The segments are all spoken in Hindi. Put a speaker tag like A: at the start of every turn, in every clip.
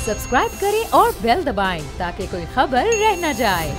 A: सब्सक्राइब करें और बेल दबाएं ताकि कोई खबर रह न जाए।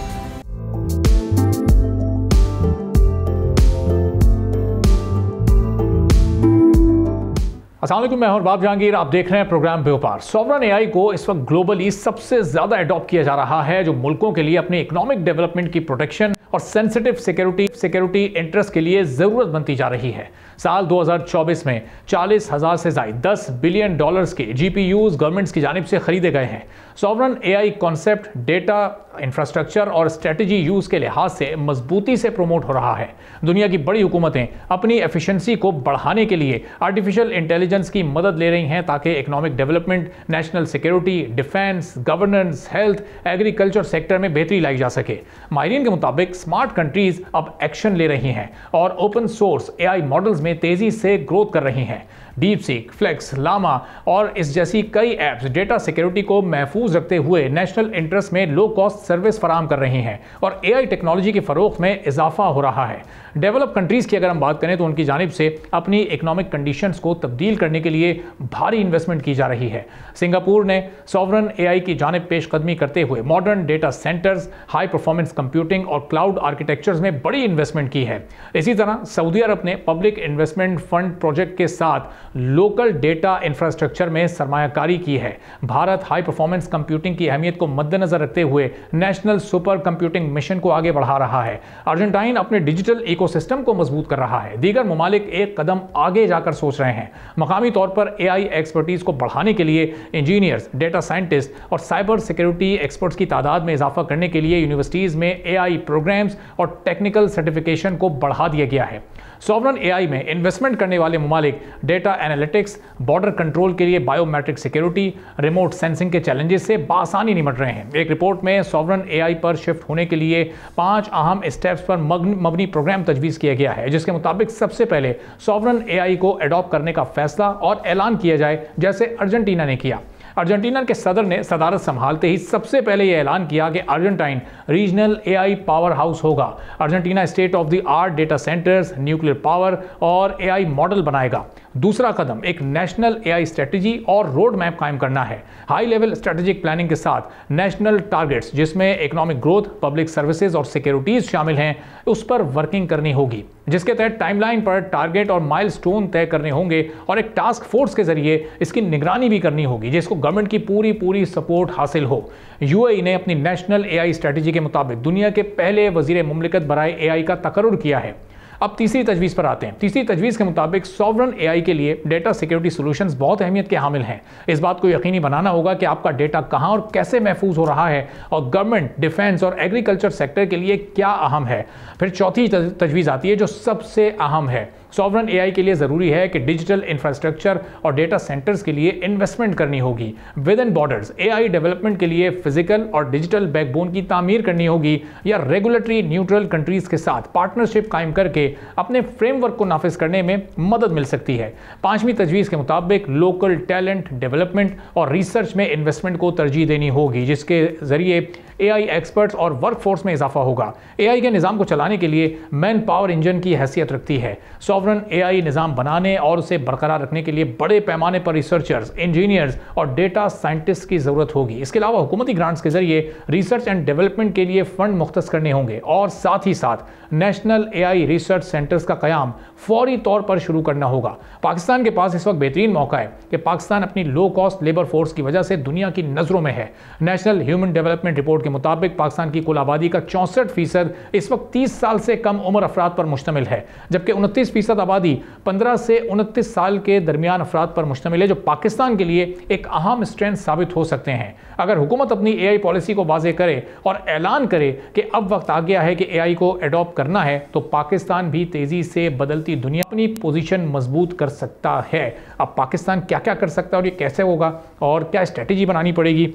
B: अस्सलाम वालेकुम, मैं हूं बाब जहांगीर। आप देख रहे हैं प्रोग्राम व्यापार। सॉवरन एआई को इस वक्त ग्लोबली सबसे ज्यादा अडॉप्ट किया जा रहा है, जो मुल्कों के लिए अपने इकोनॉमिक डेवलपमेंट की प्रोटेक्शन और सेंसिटिव सिक्योरिटी इंटरेस्ट के लिए जरूरत बनती जा रही है। साल 2024 में 40,000 से ज्यादा $10 बिलियन के जीपीयूज गवर्नमेंट्स की जानिब से खरीदे गए हैं। Sovereign AI concept data infrastructure और स्ट्रेटजी यूज के लिहाज से मजबूती से प्रमोट हो रहा है। दुनिया की बड़ी हुकूमतें अपनी एफिशिएंसी को बढ़ाने के लिए आर्टिफिशियल इंटेलिजेंस की मदद ले रही हैं ताकि economic development, national security, defence, governance, health, agriculture sector में बेहतरी लाई जा सके। माहिरीन के मुताबिक स्मार्ट कंट्रीज अब एक्शन ले रही हैं और ओपन सोर्स एआई मॉडल्स में तेजी से ग्रोथ कर रही हैं। डीपसीक, फ्लेक्स, लामा और इस जैसी कई ऐप्स डेटा सिक्योरिटी को महफूज रखते हुए नेशनल इंटरेस्ट में लो कॉस्ट सर्विस फराहम कर रही हैं और एआई टेक्नोलॉजी की फरोख्त में इजाफा हो रहा है। डेवलप कंट्रीज की अगर हम बात करें तो उनकी जानिब से अपनी इकोनॉमिक कंडीशंस को तब्दील करने के लिए भारी इन्वेस्टमेंट की जा रही है। सिंगापुर ने सॉवरन एआई की जानिब पेशकदमी करते हुए modern data centres, high performance computing और क्लाउड आर्किटेक्चर्स में बड़ी इन्वेस्टमेंट की है। इसी तरह सऊदी अरब ने पब्लिक इन्वेस्टमेंट फंड प्रोजेक्ट के साथ लोकल डेटा इंफ्रास्ट्रक्चर में सरमायाकारी की है। भारत हाई परफॉर्मेंस कंप्यूटिंग की अहमियत को मद्देनजर रखते हुए नेशनल सुपर कंप्यूटिंग मिशन को आगे बढ़ा रहा है। अर्जेंटाइन अपने डिजिटल इकोसिस्टम को मजबूत कर रहा है। दीगर ममालिक एक कदम आगे जाकर सोच रहे हैं। मकामी तौर पर एआई एक्सपर्टीज को बढ़ाने के लिए इंजीनियर्स, डेटा साइंटिस्ट और साइबर सिक्योरिटी एक्सपर्ट्स की तादाद में इजाफा करने के लिए यूनिवर्सिटीज में एआई प्रोग्राम्स और टेक्निकल सर्टिफिकेशन को बढ़ा दिया गया है। सॉवरन एआई में इन्वेस्टमेंट करने वाले ममालिक डेटा एनालिटिक्स, बॉर्डर कंट्रोल के लिए बायोमेट्रिक सिक्योरिटी, रिमोट सेंसिंग के चैलेंजेस से बासानी निपट रहे हैं। एक रिपोर्ट में सॉवरन एआई पर शिफ्ट होने के लिए 5 अहम स्टेप्स पर मबनी प्रोग्राम तजवीज़ किया गया है, जिसके मुताबिक सबसे पहले सॉवरन एआई को अडॉप्ट करने का फैसला और ऐलान किया जाए, जैसे अर्जेंटीना ने किया। अर्जेंटीना के सदर ने सदारत संभालते ही सबसे पहले यह ऐलान किया कि Argentine regional AI powerhouse होगा। Argentina state of the art data centers, nuclear power और एआई मॉडल बनाएगा। दूसरा कदम एक नेशनल एआई स्ट्रेटजी और रोड मैप कायम करना है। हाई लेवल स्ट्रेटेजिक प्लानिंग के साथ नेशनल टारगेट्स, जिसमें इकोनॉमिक ग्रोथ, पब्लिक सर्विसेज और सिक्योरिटीज शामिल हैं, उस पर वर्किंग करनी होगी, जिसके तहत टाइमलाइन पर टारगेट और माइलस्टोन तय करने होंगे और एक टास्क फोर्स के जरिए इसकी निगरानी भी करनी होगी, जिसको गवर्नमेंट की पूरी सपोर्ट हासिल हो। यूएई ने अपनी नेशनल एआई स्ट्रेटजी के मुताबिक दुनिया के पहले वजीर मुमलिकत बराए एआई का तकर्रुर किया है। अब तीसरी तजवीज़ पर आते हैं। तीसरी तजवीज़ के मुताबिक सॉवरन एआई के लिए डेटा सिक्योरिटी सॉल्यूशंस बहुत अहमियत के हामिल हैं। इस बात को यकीनी बनाना होगा कि आपका डेटा कहां और कैसे महफूज हो रहा है और गवर्नमेंट, डिफेंस और एग्रीकल्चर सेक्टर के लिए क्या अहम है। फिर चौथी तजवीज़ आती है जो सबसे अहम है। सॉवरन एआई के लिए ज़रूरी है कि डिजिटल इंफ्रास्ट्रक्चर और डेटा सेंटर्स के लिए इन्वेस्टमेंट करनी होगी। With in borders AI development के लिए फिजिकल और डिजिटल बैकबोन की तामीर करनी होगी या रेगुलेटरी न्यूट्रल कंट्रीज के साथ पार्टनरशिप कायम करके अपने फ्रेमवर्क को नाफिज करने में मदद मिल सकती है। पांचवी तजवीज़ के मुताबिक लोकल टैलेंट डेवलपमेंट और रिसर्च में इन्वेस्टमेंट को तरजीह देनी होगी, जिसके जरिए एआई एक्सपर्ट्स और वर्कफोर्स में इजाफा होगा। एआई के निज़ाम को चलाने के लिए मैन पावर इंजन की हैसियत रखती है। सॉवरन एआई निज़ाम बनाने और उसे बरकरार रखने के लिए बड़े पैमाने पर रिसर्चर्स, इंजीनियर्स और डेटा साइंटिस्ट की ज़रूरत होगी। इसके अलावा हुकूमती ग्रांट्स के जरिए रिसर्च एंड डेवलपमेंट के लिए फंड मुख्तस करने होंगे और साथ ही साथ नेशनल एआई रिसर्च सेंटर्स का क़याम फौरी तौर पर शुरू करना होगा। पाकिस्तान के पास इस वक्त बेहतरीन मौका है कि पाकिस्तान अपनी लो कॉस्ट लेबर फोर्स की वजह से दुनिया की नज़रों में है। नेशनल ह्यूमन डेवलपमेंट रिपोर्ट के मुताबिक पाकिस्तान की कुल आबादी का 64% इस वक्त 30 साल से कम उम्र अफराद पर मुश्तमिल है, जबकि 29% आबादी 15 से 29 साल के दरमियान अफराद पर मुश्तमिल है, जो पाकिस्तान के लिए एक अहम स्ट्रेंथ साबित हो सकते हैं। अगर हुकूमत अपनी एआई पॉलिसी को वाज़ेह करे और ऐलान करे कि अब वक्त आ गया है कि एआई को अडॉप्ट करना है, तो पाकिस्तान भी तेज़ी से बदलती दुनिया अपनी पोजीशन मजबूत कर सकता है। अब पाकिस्तान क्या क्या कर सकता है और ये कैसे होगा और क्या स्ट्रेटेजी बनानी पड़ेगी,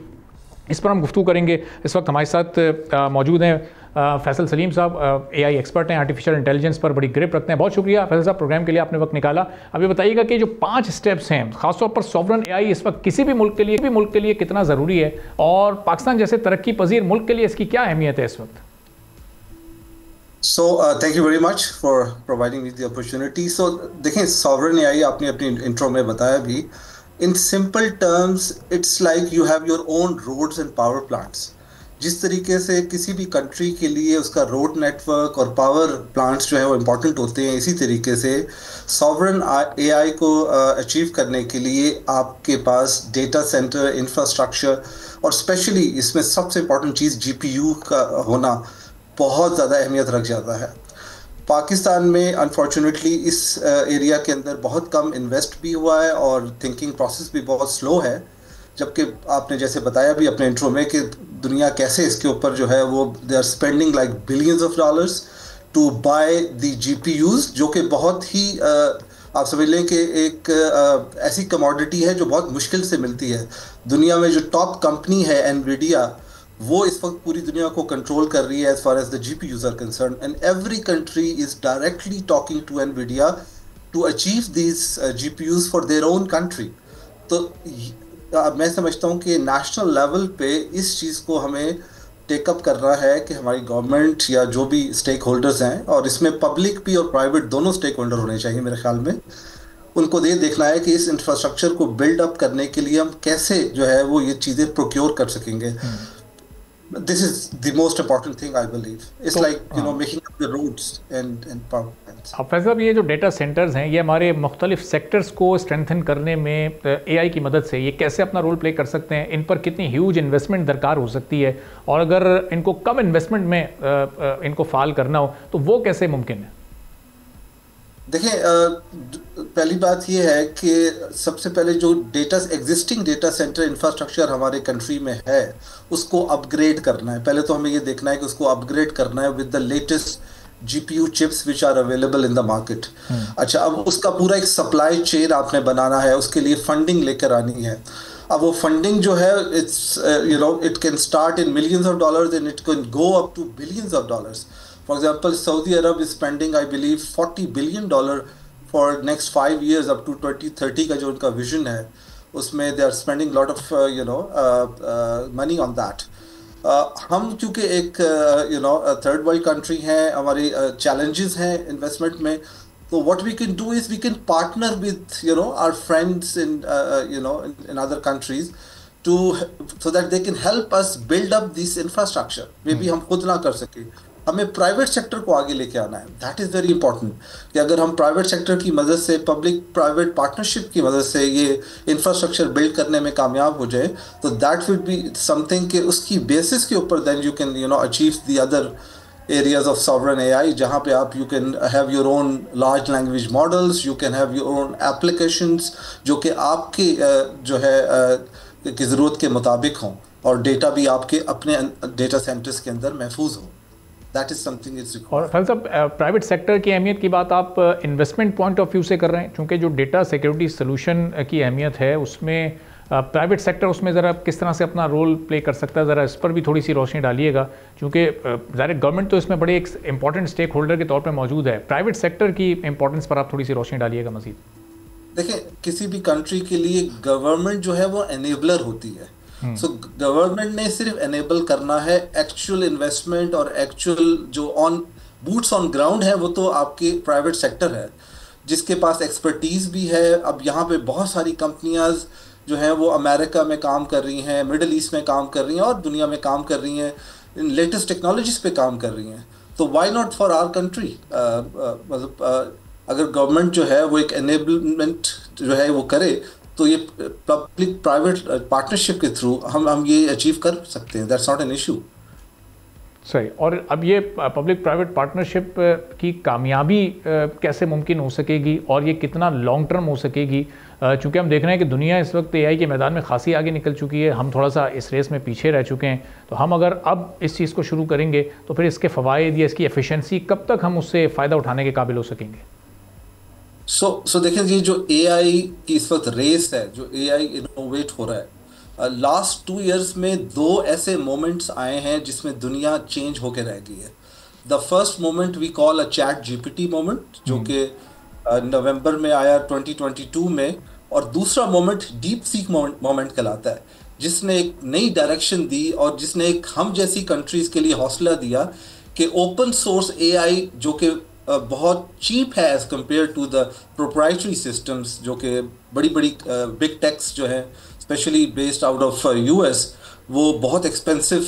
B: इस पर हम गुफ्तगू करेंगे। इस वक्त हमारे साथ मौजूद हैं फैसल सलीम साहब, एआई एक्सपर्ट हैं, आर्टिफिशियल इंटेलिजेंस पर बड़ी ग्रिप रखते हैं। बहुत शुक्रिया फैसल साहब, प्रोग्राम के लिए आपने वक्त निकाला। अभी बताइएगा कि जो 5 स्टेप्स हैं, खासतौर पर सॉवरन एआई इस वक्त किसी भी मुल्क के लिए कितना ज़रूरी है और पाकिस्तान जैसे तरक्की पजीर मुल्क के लिए इसकी क्या अहमियत है इस वक्त?
C: So thank you very much for providing me the opportunity. So देखें, सॉवरन एआई आपने अपनी इंट्रो में बताया भी in simple terms it's like you have your own roads and power plants. जिस तरीके से किसी भी कंट्री के लिए उसका रोड नेटवर्क और पावर प्लांट्स जो है वो इम्पोर्टेंट होते हैं, इसी तरीके से सॉवरन एआई को अचीव करने के लिए आपके पास डेटा सेंटर इंफ्रास्ट्रक्चर और स्पेशली इसमें सबसे इम्पोर्टेंट चीज़ जीपीयू का होना बहुत ज़्यादा अहमियत रख जाता है। पाकिस्तान में अनफॉर्चुनेटली इस एरिया के अंदर बहुत कम इन्वेस्ट भी हुआ है और थिंकिंग प्रोसेस भी बहुत स्लो है, जबकि आपने जैसे बताया भी अपने इंट्रो में कि दुनिया कैसे इसके ऊपर जो है वो they are spending like billions of dollars to buy the GPUs, जो कि बहुत ही आप समझ लें कि एक ऐसी कमोडिटी है जो बहुत मुश्किल से मिलती है। दुनिया में जो टॉप कंपनी है एनवीडिया, वो इस वक्त पूरी दुनिया को कंट्रोल कर रही है as far as the GPUs are concern, and every country is directly talking to Nvidia to achieve these GPUs for their own country. तो मैं समझता हूँ कि नेशनल लेवल पे इस चीज़ को हमें टेकअप करना है कि हमारी गवर्नमेंट या जो भी स्टेक होल्डर्स हैं, और इसमें पब्लिक भी और प्राइवेट दोनों स्टेक होल्डर होने चाहिए मेरे ख्याल में, उनको ये देखना है कि इस इंफ्रास्ट्रक्चर को बिल्ड अप करने के लिए हम कैसे जो है वो ये चीज़ें प्रोक्योर कर सकेंगे। This is the most important thing I believe. It's like making up the roads and power plants.
B: अब फैज़ल साहब, ये जो डेटा सेंटर्स हैं ये हमारे मुख्तलिफ सेक्टर्स को स्ट्रेंथन करने में एआई की मदद से ये कैसे अपना रोल प्ले कर सकते हैं? इन पर कितनी ह्यूज इन्वेस्टमेंट दरकार हो सकती है, और अगर इनको कम इन्वेस्टमेंट में इनको फाल करना हो तो वो कैसे मुमकिन है?
C: देखिए, पहली बात ये है कि सबसे पहले जो एग्जिस्टिंग डेटा सेंटर इंफ्रास्ट्रक्चर हमारे कंट्री में है उसको अपग्रेड करना है। पहले तो हमें ये देखना है कि उसको अपग्रेड करना है with the latest GPU chips which are available in the market. अच्छा, अब उसका पूरा एक सप्लाई चेन आपने बनाना है, उसके लिए फंडिंग लेकर आनी है। अब वो फंडिंग जो है it's it can start in millions of dollars and it can go up to billions of dollars. For example, Saudi Arab is spending, I believe, $40 billion for next 5 years up to 2030 का जो उनका vision है, उसमें they are spending a lot of money on that. हम क्योंकि एक third world country हैं, हमारी challenges हैं investment में, तो what we can do is we can partner with our friends in other countries so that they can help us build up this infrastructure. Maybe हम खुद ना कर सके, हमें प्राइवेट सेक्टर को आगे लेके आना है। दैट इज़ वेरी इंपॉर्टेंट कि अगर हम प्राइवेट सेक्टर की मदद से, पब्लिक प्राइवेट पार्टनरशिप की मदद से ये इंफ्रास्ट्रक्चर बिल्ड करने में कामयाब हो जाए, तो दैट वुड बी समथिंग कि उसकी बेसिस के ऊपर then you can achieve the other areas of sovereign AI, जहाँ पे आप you can have your own large language models, you can have your own applications जो कि आपके जो है की ज़रूरत के मुताबिक हों, और डेटा भी आपके अपने डेटा सेंटर्स के अंदर महफूज हो। That is something is required.
B: और फैज़ल साहब, प्राइवेट सेक्टर की अहमियत की बात आप इन्वेस्टमेंट पॉइंट ऑफ व्यू से कर रहे हैं, क्योंकि जो डेटा सिक्योरिटी सोल्यूशन की अहमियत है उसमें प्राइवेट सेक्टर उसमें ज़रा किस तरह से अपना रोल प्ले कर सकता है, ज़रा इस पर भी थोड़ी सी रोशनी डालिएगा, क्योंकि ज़ाहिर गवर्नमेंट तो इसमें बड़े एक इंपॉर्टेंट स्टेक होल्डर के तौर पर मौजूद है। प्राइवेट सेक्टर की इंपॉर्टेंस पर आप थोड़ी सी रोशनी डालिएगा मज़ीद।
C: देखिए, किसी भी कंट्री के लिए गवर्नमेंट जो है वो एनेबलर होती है। सो गवर्नमेंट ने सिर्फ एनेबल करना है, एक्चुअल इन्वेस्टमेंट और एक्चुअल जो बूट्स ऑन ग्राउंड है वो तो आपके प्राइवेट सेक्टर है, जिसके पास एक्सपर्टीज़ भी है। अब यहाँ पे बहुत सारी कंपनियां जो हैं वो अमेरिका में काम कर रही हैं, मिडल ईस्ट में काम कर रही हैं और दुनिया में काम कर रही हैं, इन लेटेस्ट टेक्नोलॉजीज़ पे काम कर रही हैं। तो why not for our country, मतलब अगर गवर्नमेंट जो है वो एक एनेबलमेंट जो है वो करे तो ये पब्लिक प्राइवेट पार्टनरशिप के थ्रू हम ये अचीव कर सकते हैं। That's not an issue.
B: सही। और अब ये पब्लिक प्राइवेट पार्टनरशिप की कामयाबी कैसे मुमकिन हो सकेगी और ये कितना लॉन्ग टर्म हो सकेगी, चूँकि हम देख रहे हैं कि दुनिया इस वक्त एआई के मैदान में खासी आगे निकल चुकी है, हम थोड़ा सा इस रेस में पीछे रह चुके हैं। तो हम अगर अब इस चीज़ को शुरू करेंगे तो फिर इसके फ़वाइद या इसकी एफिशिएंसी कब तक हम उससे फ़ायदा उठाने के काबिल हो सकेंगे?
C: सो देखें, ये जो एआई की इस वक्त रेस है, जो एआई इनोवेट हो रहा है, लास्ट 2 इयर्स में 2 ऐसे मोमेंट्स आए हैं जिसमें दुनिया चेंज होकर रह गई है। The first moment we call a chat GPT moment, जो कि नवंबर में आया 2022 में, और दूसरा मोमेंट डीप सीक मोमेंट कहलाता है, जिसने एक नई डायरेक्शन दी और जिसने एक हम जैसी कंट्रीज के लिए हौसला दिया कि ओपन सोर्स एआई जो कि बहुत चीप है as compared to the proprietary systems, जो कि बड़ी बड़ी बिग टेक्स जो है specially based out of US, वो बहुत एक्सपेंसिव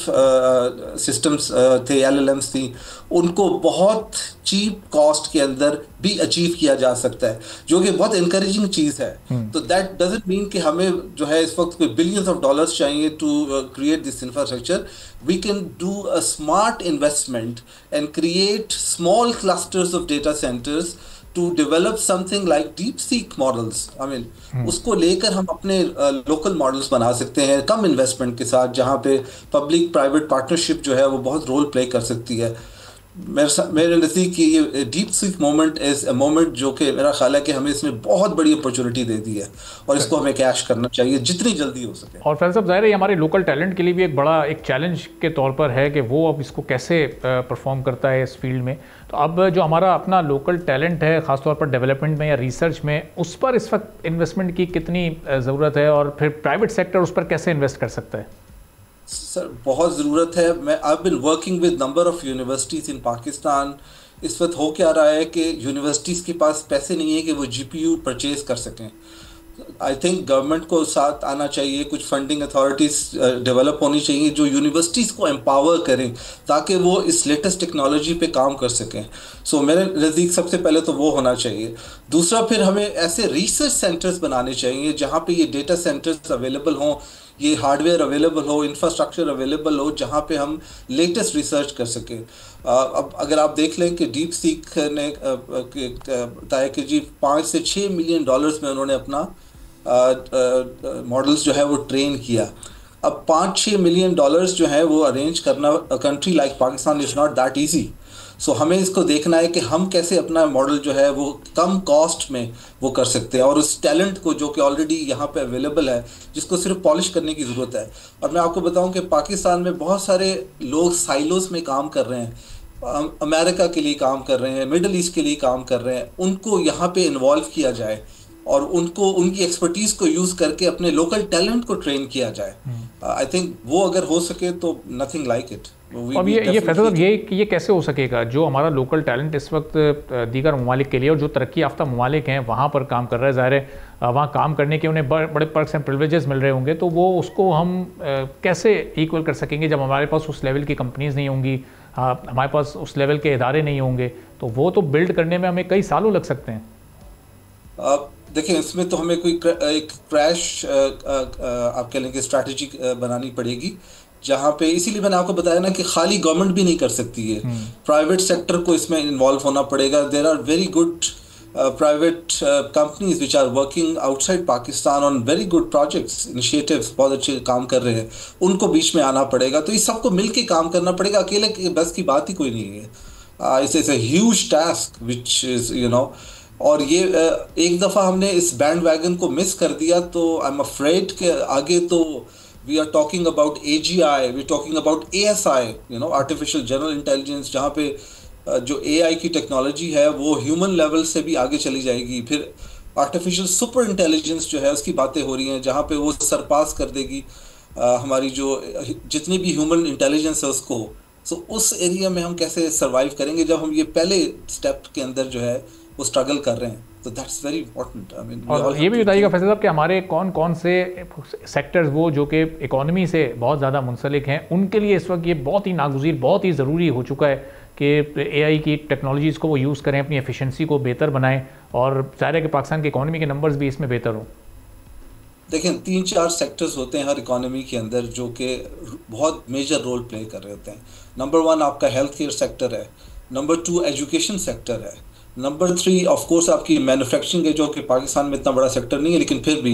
C: सिस्टम्स थे, एलएलएम्स थी, उनको बहुत चीप कॉस्ट के अंदर भी अचीव किया जा सकता है, जो कि बहुत इनकरेजिंग चीज़ है। तो दैट डजंट मीन कि हमें जो है इस वक्त कोई बिलियंस ऑफ डॉलर्स चाहिए to create this infrastructure. We can do a smart investment and create small clusters of data centres to develop something like DeepSeek models. I mean, उसको लेकर हम अपने लोकल मॉडल्स बना सकते हैं कम इन्वेस्टमेंट के साथ, जहाँ पे पब्लिक प्राइवेट पार्टनरशिप जो है वो बहुत रोल प्ले कर सकती है। मेरे नज़दीक ये deep seek moment is a moment जो कि मेरा ख्याल है कि हमें इसमें बहुत बड़ी अपॉर्चुनिटी दे दी है और इसको हमें कैश करना चाहिए जितनी जल्दी हो सके।
B: और फैसल साहब, ज़ाहिर है हमारे लोकल टैलेंट के लिए भी एक बड़ा एक चैलेंज के तौर पर है कि वो अब इसको कैसे परफॉर्म करता है इस फील्ड में। तो अब जो हमारा अपना लोकल टैलेंट है ख़ासतौर पर डेवलपमेंट में या रिसर्च में, उस पर इस वक्त इन्वेस्टमेंट की कितनी ज़रूरत है और फिर प्राइवेट सेक्टर उस पर कैसे इन्वेस्ट कर सकता है?
C: सर बहुत ज़रूरत है। मैं I been working with number of universities in Pakistan. इस वक्त हो क्या रहा है कि यूनिवर्सिटीज़ के पास पैसे नहीं है कि वो जीपीयू परचेज कर सकें। आई थिंक गवर्नमेंट को साथ आना चाहिए, कुछ फंडिंग अथॉरिटीज़ डेवलप होनी चाहिए जो यूनिवर्सिटीज़ को एम्पावर करें ताकि वो इस लेटेस्ट टेक्नोलॉजी पे काम कर सकें। सो मेरे नज़दीक सबसे पहले तो वो होना चाहिए। दूसरा, फिर हमें ऐसे रिसर्च सेंटर्स बनाने चाहिए जहाँ पे ये डेटा सेंटर्स अवेलेबल हों, ये हार्डवेयर अवेलेबल हो, इंफ्रास्ट्रक्चर अवेलेबल हो, जहाँ पे हम लेटेस्ट रिसर्च कर सकें। अब अगर आप देख लें कि डीप सीक ने बताया कि जी 5 से 6 मिलियन डॉलर्स में उन्होंने अपना मॉडल्स जो है वो ट्रेन किया। अब 5-6 मिलियन डॉलर्स जो है वो अरेंज करना country like Pakistan is not that easy. So हमें इसको देखना है कि हम कैसे अपना मॉडल जो है वो कम कॉस्ट में वो कर सकते हैं, और उस टैलेंट को जो कि ऑलरेडी यहाँ पे अवेलेबल है, जिसको सिर्फ पॉलिश करने की ज़रूरत है। और मैं आपको बताऊं कि पाकिस्तान में बहुत सारे लोग साइलोस में काम कर रहे हैं, अमेरिका के लिए काम कर रहे हैं, मिडल ईस्ट के लिए काम कर रहे हैं। उनको यहाँ पे इन्वॉल्व किया जाए और उनको उनकी एक्सपर्टीज़ को यूज़ करके अपने लोकल टैलेंट को ट्रेन किया जाए। आई थिंक वो अगर हो सके तो नथिंग लाइक इट।
B: अब ये फैसल साहब, ये कैसे हो सकेगा? जो हमारा लोकल टैलेंट इस वक्त दीगर ममालिक के लिए और जो तरक्की याफ्ता ममालिक हैं वहाँ पर काम कर रहा है, ज़ाहिर है वहाँ काम करने के उन्हें बड़े पर्क्स एंड प्रिविलेजेस मिल रहे होंगे, तो वो उसको हम कैसे इक्वल कर सकेंगे जब हमारे पास उस लेवल की कंपनीज़ नहीं होंगी, हमारे पास उस लेवल के इदारे नहीं होंगे? तो वो तो बिल्ड करने में हमें कई सालों लग सकते हैं।
C: देखिए, इसमें तो हमें कोई एक क्रैश आप कह लेंगे स्ट्रैटेजी बनानी पड़ेगी, जहाँ पे इसीलिए मैंने आपको बताया ना कि खाली गवर्नमेंट भी नहीं कर सकती है, प्राइवेट सेक्टर को इसमें इन्वॉल्व होना पड़ेगा। There are very good private companies which are working outside Pakistan on very good projects, initiatives, बहुत अच्छे काम कर रहे हैं, उनको बीच में आना पड़ेगा। तो इस सबको मिल के काम करना पड़ेगा, अकेले बस की बात ही कोई नहीं है। It's a huge task which is और ये एक दफ़ा हमने इस बैंड वैगन को मिस कर दिया तो आई एम अफ्रेड के आगे तो we are talking about AGI, we talking about ASI, artificial general intelligence, जहाँ पे जो AI की टेक्नोलॉजी है वो ह्यूमन लेवल से भी आगे चली जाएगी। फिर आर्टिफिशियल सुपर इंटेलिजेंस जो है उसकी बातें हो रही हैं, जहाँ पे वो सरपास कर देगी हमारी जो जितनी भी ह्यूमन इंटेलिजेंस है उसको। सो उस एरिया में हम कैसे सर्वाइव करेंगे जब हम ये पहले स्टेप के अंदर जो है वो स्ट्रगल कर रहे हैं? तो that's very important. I mean, और
B: ये भी बताइएगा फैसल साहब कि हमारे कौन कौन से सेक्टर्स वो जो कि इकोनॉमी से बहुत ज़्यादा मुंसलिक हैं, उनके लिए इस वक्त ये बहुत ही नागुज़ीर, बहुत ही ज़रूरी हो चुका है कि AI की टेक्नोलॉजीज़ को वो यूज़ करें, अपनी एफिशिएंसी को बेहतर बनाएं, और ज़ाहिर है कि पाकिस्तान की इकोनॉमी के नंबर्स भी इसमें बेहतर हों।
C: देखें, 3-4 सेक्टर्स होते हैं हर इकोनॉमी के अंदर जो कि बहुत मेजर रोल प्ले कर रहे होते हैं। नंबर 1 आपका हेल्थ केयर सेक्टर है, नंबर 2 एजुकेशन सेक्टर है, नंबर 3 ऑफ कोर्स आपकी मैन्युफैक्चरिंग है जो कि पाकिस्तान में इतना बड़ा सेक्टर नहीं है, लेकिन फिर भी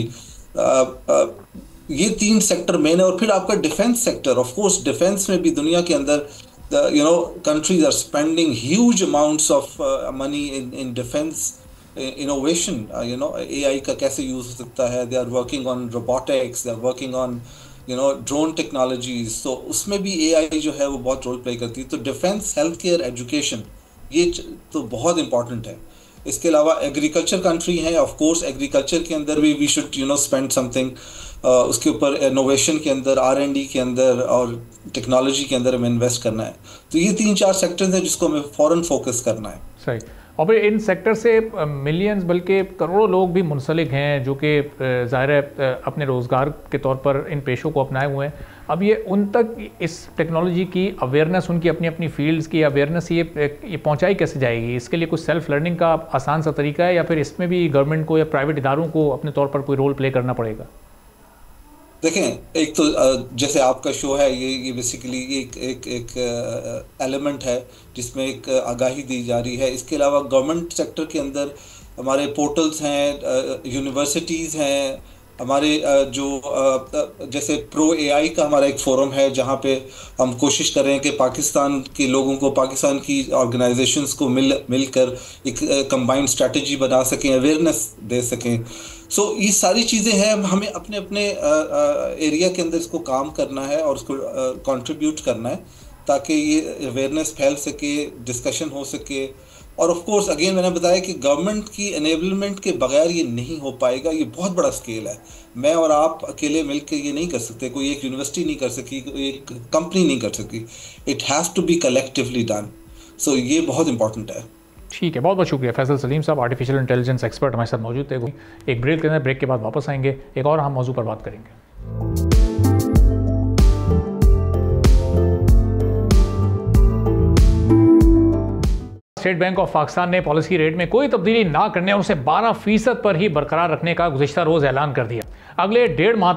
C: ये 3 सेक्टर मेन है। और फिर आपका defence sector, of course defence में भी दुनिया के अंदर countries are spending huge amounts of money in defense innovation. AI का कैसे यूज हो सकता है, they are working on robotics, they are working on drone technologies, so उसमें भी AI जो है वो बहुत रोल प्ले करती है। तो डिफेंस, हेल्थ केयर, एजुकेशन, ये तो बहुत इंपॉर्टेंट है। इसके अलावा एग्रीकल्चर कंट्री है, ऑफ कोर्स एग्रीकल्चर के अंदर भी वी शुड स्पेंड समथिंग, उसके ऊपर इनोवेशन के अंदर, R&D के अंदर और टेक्नोलॉजी के अंदर हमें इन्वेस्ट करना है। तो ये 3-4 सेक्टर्स हैं जिसको हमें फौरन फोकस करना है।
B: सही। और फिर इन सेक्टर से मिलियंस बल्कि करोड़ों लोग भी मुंसलिक हैं जो कि ज़ाहिर है अपने रोज़गार के तौर पर इन पेशों को अपनाए हुए हैं। अब ये उन तक इस टेक्नोलॉजी की अवेयरनेस, उनकी अपनी अपनी फील्ड्स की अवेयरनेस ये पहुंचाई कैसे जाएगी? इसके लिए कुछ सेल्फ लर्निंग का आसान सा तरीका है या फिर इसमें भी गवर्नमेंट को या प्राइवेट इदारों को अपने तौर पर कोई रोल प्ले करना पड़ेगा?
C: देखें, एक तो जैसे आपका शो है, ये बेसिकली एक एक एक एलिमेंट है जिसमें एक आगाही दी जा रही है। इसके अलावा गवर्नमेंट सेक्टर के अंदर हमारे पोर्टल्स हैं, यूनिवर्सिटीज़ हैं, हमारे जैसे प्रो एआई का हमारा एक फोरम है जहाँ पे हम कोशिश कर रहे हैं कि पाकिस्तान के लोगों को, पाकिस्तान की ऑर्गेनाइजेशंस को मिलकर एक कंबाइंड स्ट्रेटजी बना सकें, अवेयरनेस दे सकें। सो ये सारी चीज़ें हैं, हमें अपने अपने एरिया के अंदर इसको काम करना है और उसको कंट्रीब्यूट करना है ताकि ये अवेयरनेस फैल सके, डिस्कशन हो सके। और ऑफ कोर्स अगेन मैंने बताया कि गवर्नमेंट की एनेबलमेंट के बगैर ये नहीं हो पाएगा। ये बहुत बड़ा स्केल है, मैं और आप अकेले मिलकर ये नहीं कर सकते, कोई एक यूनिवर्सिटी नहीं कर सकी, कोई एक कंपनी नहीं कर सकी। It has to be collectively done. So ये बहुत इंपॉर्टेंट है।
B: ठीक है, बहुत बहुत शुक्रिया फैसल सलीम साहब, आर्टिफिशियल इंटेलिजेंस एक्सपर्ट हमारे साथ मौजूद थे। एक ब्रेक लेना है, ब्रेक के बाद वापस आएंगे, एक और अहम मौजू पर बात करेंगे। स्टेट बैंक ऑफ पाकिस्तान ने पॉलिसी रेट में कोई तब्दीली ना करने और उसे 12% पर ही बरकरार रखने का गुज़िश्ता रोज ऐलान कर दिया। अगले डेढ़ माह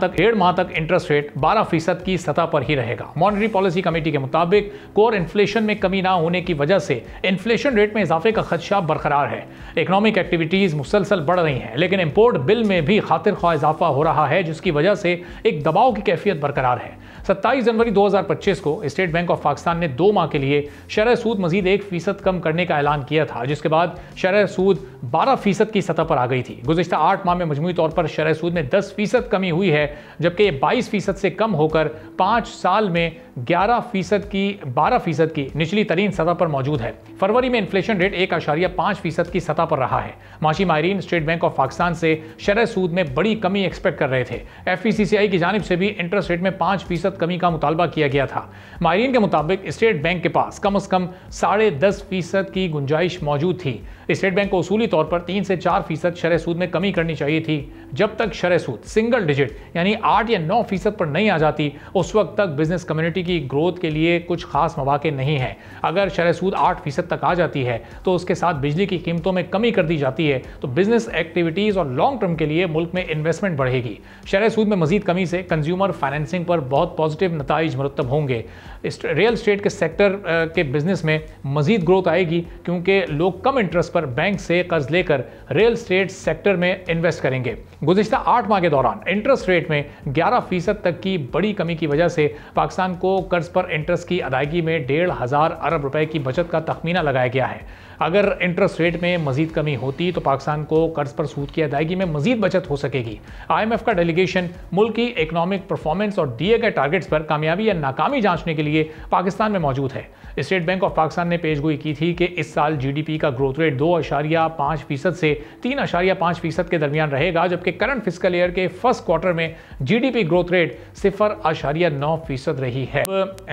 B: तक इंटरेस्ट रेट 12% की सतह पर ही रहेगा। मॉनेटरी पॉलिसी कमेटी के मुताबिक कोर इन्फ्लेशन में कमी ना होने की वजह से इन्फ्लेशन रेट में इजाफे का खदशा बरकरार है। इकोनॉमिक एक्टिविटीज मुसलसल बढ़ रही हैं, लेकिन इंपोर्ट बिल में भी खातिर ख्वाह इजाफा हो रहा है, जिसकी वजह से एक दबाव की कैफियत बरकरार है। 27 जनवरी 2025 को स्टेट बैंक ऑफ पाकिस्तान ने 2 माह के लिए शरह सूद मजीद 1% कम करने का ऐलान किया था, जिसके बाद शरह सूद 12% की सतह पर आ गई थी। गुज़िश्ता 8 माह में मजमूई तौर पर शरह सूद में 10% कमी हुई है, जबकि 22% से कम होकर 5 साल में 12% की निचली तरीन सतह पर मौजूद है। फरवरी में इन्फ्लेशन रेट 1.5% की सतह पर रहा है। माशी माहिरीन स्टेट बैंक ऑफ पाकिस्तान से शरह सूद में बड़ी कमी एक्सपेक्ट कर रहे थे। FPCCI की जानिब से भी इंटरेस्ट रेट में 5% कमी का मुतालबा किया गया था। माहिरीन के मुताबिक स्टेट बैंक के पास कम से कम 10.5% की गुंजाइश मौजूद थी। स्टेट बैंक को उसूली तौर पर 3 से 4% शरह सूद में कमी करनी चाहिए थी। जब तक शरह सूद सिंगल डिजिट यानी 8 या 9% पर नहीं आ जाती, उस वक्त तक बिजनेस कम्युनिटी की ग्रोथ के लिए कुछ खास मौके नहीं है। अगर शरह सूद 8% तक आ जाती है तो उसके साथ बिजली की कीमतों में कमी कर दी जाती है, तो बिजनेस एक्टिविटीज और लॉन्ग टर्म के लिए मुल्क में इन्वेस्टमेंट बढ़ेगी। शरह सूद में मजीद कमी से कंज्यूमर फाइनेंसिंग पर बहुत पॉजिटिव नताइज मुरतब होंगे। रियल स्टेट के सेक्टर के बिजनेस में मजीद ग्रोथ आएगी, क्योंकि लोग कम इंटरेस्ट पर बैंक से कर्ज लेकर रियल स्टेट सेक्टर में इन्वेस्ट करेंगे। गुज़िश्ता 8 माह के दौरान इंटरेस्ट रेट में 11% तक की बड़ी कमी की वजह से पाकिस्तान को कर्ज पर इंटरेस्ट की अदायगी में 1,500 अरब रुपए की बचत का तखमीना लगाया गया है। अगर इंटरेस्ट रेट में मजीद कमी होती तो पाकिस्तान को कर्ज पर सूद की अदायगी में मजीद बचत हो सकेगी। IMF का डेलीगेशन मुल्क की इकोनॉमिक परफॉर्मेंस और दिए गए टारगेट्स पर कामयाबी या नाकामी जांचने के लिए पाकिस्तान में मौजूद है। स्टेट बैंक ऑफ पाकिस्तान ने पेशगोई की थी कि इस साल GDP का ग्रोथ रेट 2.5% से 3.5% के दरमियान रहेगा, जबकि करंट फिस्कल ईयर के फर्स्ट क्वार्टर में GDP ग्रोथ रेट 0.9% रही है।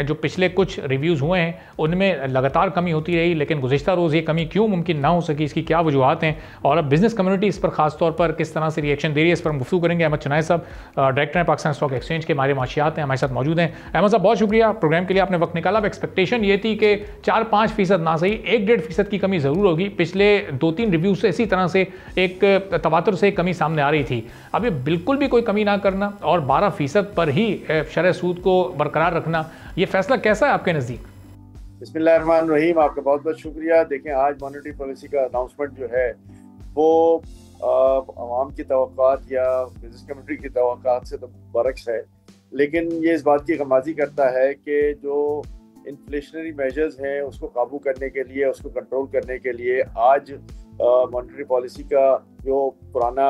B: जो पिछले कुछ रिव्यूज हुए हैं उनमें लगातार कमी होती रही, लेकिन गुज़िश्ता रोज ये कमी क्यों मुमकिन ना हो सकी, इसकी क्या वजूहत हैं और अब बिजनेस कम्युनिटी इस पर खास तौर पर किस तरह से रिएक्शन दे रही है, इस पर गुफ्तगू करेंगे। अहमद चनाय साहब, डायरेक्टर हैं पाकिस्तान स्टॉक एक्सचेंज के, हमारे माशियात हैं, हमारे साथ मौजूद हैं। अहमद साहब, बहुत शुक्रिया प्रोग्राम के लिए, आपने वक्त निकाला। अब एक्सपेक्टेशन ये थी कि 4-5% ना सही 1-1.5% की कमी जरूर होगी। पिछले 2-3 रिव्यू से इसी तरह से एक तवातुर से कमी सामने आ रही थी। अब ये बिल्कुल भी कोई कमी ना करना और 12% पर ही शरह सूद को बरकरार रखना, ये फैसला कैसा है आपके नज़दीक?
D: बिस्मिल्लाहिर्रहमानिर्रहीम, आपका बहुत बहुत शुक्रिया। देखें, आज मॉनेटरी पॉलिसी का अनाउंसमेंट जो है वो आवाम की तवक्कात या बिजनेस कम्युनिटी की तवक्कात से तो बरक्स है, लेकिन ये इस बात की गमाजी करता है कि जो इन्फ्लेशनरी मेजर्स हैं उसको काबू करने के लिए, उसको कंट्रोल करने के लिए आज मॉनेटरी पॉलिसी का जो पुराना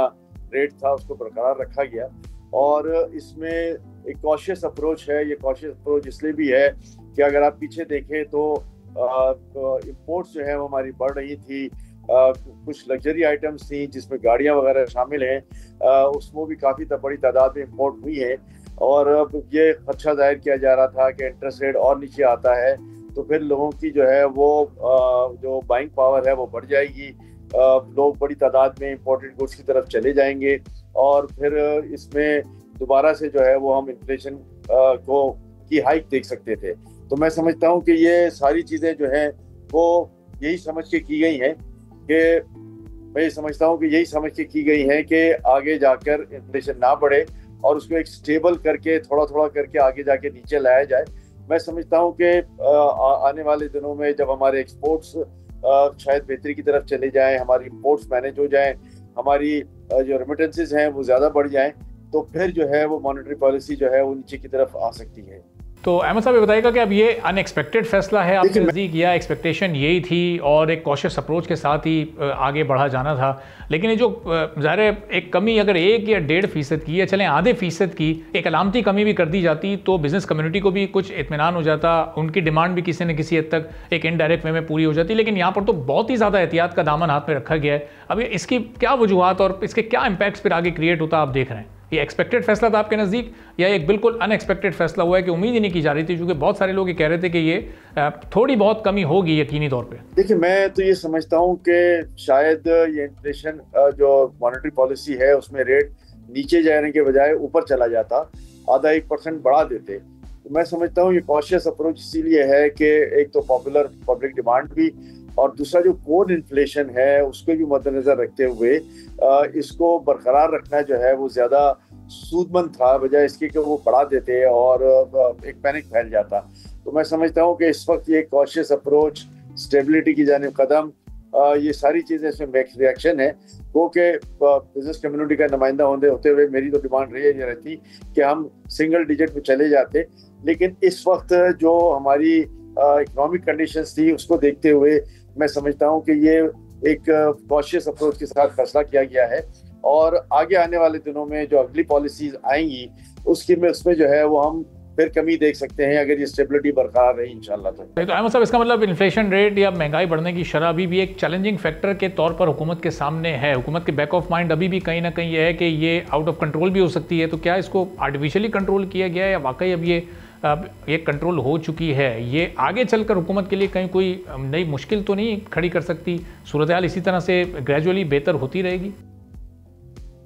D: रेट था उसको बरकरार रखा गया। और इसमें एक कॉशियस अप्रोच है। ये कॉशियस अप्रोच इसलिए भी है कि अगर आप पीछे देखें तो इंपोर्ट्स जो है वो हमारी बढ़ रही थी। कुछ लग्जरी आइटम्स थी जिसमें गाड़ियां वगैरह शामिल हैं, उसमें भी काफ़ी बड़ी तादाद में इंपोर्ट हुई है। और अब ये खदशा जाहिर किया जा रहा था कि इंटरेस्ट रेट और नीचे आता है तो फिर लोगों की जो है वो जो बाइंग पावर है वो बढ़ जाएगी, लोग बड़ी तादाद में इंपोर्टेड गुड्स की तरफ चले जाएंगे और फिर इसमें दोबारा से जो है वो हम इन्फ्लेशन को की हाइक देख सकते थे। तो मैं समझता हूँ कि ये सारी चीज़ें जो हैं वो यही समझ के की गई हैं कि आगे जाकर इन्फ्लेशन ना बढ़े और उसको एक स्टेबल करके थोड़ा थोड़ा करके आगे जाके नीचे लाया जाए। मैं समझता हूँ कि आने वाले दिनों में जब हमारे एक्सपोर्ट्स शायद बेहतरी की तरफ चले जाएं, हमारी इंपोर्ट्स मैनेज हो जाएं, हमारी जो रेमिटेंसेस हैं वो ज़्यादा बढ़ जाएं, तो फिर जो है वो मॉनेटरी पॉलिसी जो है वो नीचे की तरफ आ सकती है।
B: तो अहमद साहब ये बताइएगा कि अब ये अनएक्सपेक्टेड फैसला है आपके नज़दीक या एक्सपेक्टेशन यही थी और एक कॉशियस अप्रोच के साथ ही आगे बढ़ा जाना था, लेकिन ये जो ज़ाहिर है एक कमी अगर 1 या 1.5% की या चलें आधे फीसद की एक अलामती कमी भी कर दी जाती तो बिज़नेस कम्युनिटी को भी कुछ इत्मीनान हो जाता, उनकी डिमांड भी किसी न किसी हद तक एक इनडायरेक्ट वे में पूरी हो जाती। लेकिन यहाँ पर तो बहुत ही ज़्यादा एहतियात का दामन हाथ में रखा गया है। अब इसकी क्या वजूहत और इसके क्या इम्पैक्ट्स फिर आगे क्रिएट होता आप देख रहे हैं? ये एक्सपेक्टेड फैसला था आपके नज़दीक या एक बिल्कुल अनएक्सपेक्टेड फैसला हुआ है कि उम्मीद ही नहीं की जा रही थी, क्योंकि बहुत सारे लोग ये कह रहे थे कि ये थोड़ी बहुत कमी होगी यकीनी तौर पे?
D: देखिए, मैं तो ये समझता हूँ कि शायद ये इन्फ्लेशन जो मॉनेटरी पॉलिसी है उसमें रेट नीचे जाने के बजाय ऊपर चला जाता, आधा 1% बढ़ा देते। तो मैं समझता हूँ ये कॉशियस अप्रोच इसीलिए है कि एक तो पॉपुलर पब्लिक डिमांड भी और दूसरा जो कोर इन्फ्लेशन है उसको भी मद्देनजर रखते हुए इसको बरकरार रखना जो है वो ज़्यादा सूदमंद था, बजाय इसके कि वो बढ़ा देते और एक पैनिक फैल जाता। तो मैं समझता हूँ कि इस वक्त ये कॉशियस अप्रोच, स्टेबिलिटी की जानिब कदम, ये सारी चीज़ें इसमें रिएक्शन है। वो कि बिजनेस कम्युनिटी का नुमाइंदा होते हुए मेरी तो डिमांड रही रहती कि हम सिंगल डिजिट में चले जाते, लेकिन इस वक्त जो हमारी इकोनॉमिक कंडीशंस थी उसको देखते हुए मैं समझता हूँ कि ये एक कॉशियस अप्रोच के साथ फैसला किया गया है और आगे आने वाले दिनों में जो अगली पॉलिसीज आएंगी उसमें जो है वो हम फिर कमी देख सकते हैं अगर ये स्टेबिलिटी बरकरार रही इंशाल्लाह। तो
B: अहमद साहब, इसका मतलब इन्फ्लेशन रेट या महंगाई बढ़ने की शरह अभी भी एक चैलेंजिंग फैक्टर के तौर पर हुकूमत के सामने है, हुकूमत के बैक ऑफ माइंड अभी भी कहीं ना कहीं ये है कि ये आउट ऑफ कंट्रोल भी हो सकती है। तो क्या इसको आर्टिफिशियली कंट्रोल किया गया है या वाकई अब ये कंट्रोल हो चुकी है? ये आगे चलकर हुकूमत के लिए कहीं कोई नई मुश्किल तो नहीं खड़ी कर सकती? सूरत हाल इसी तरह से ग्रेजुअली बेहतर होती रहेगी?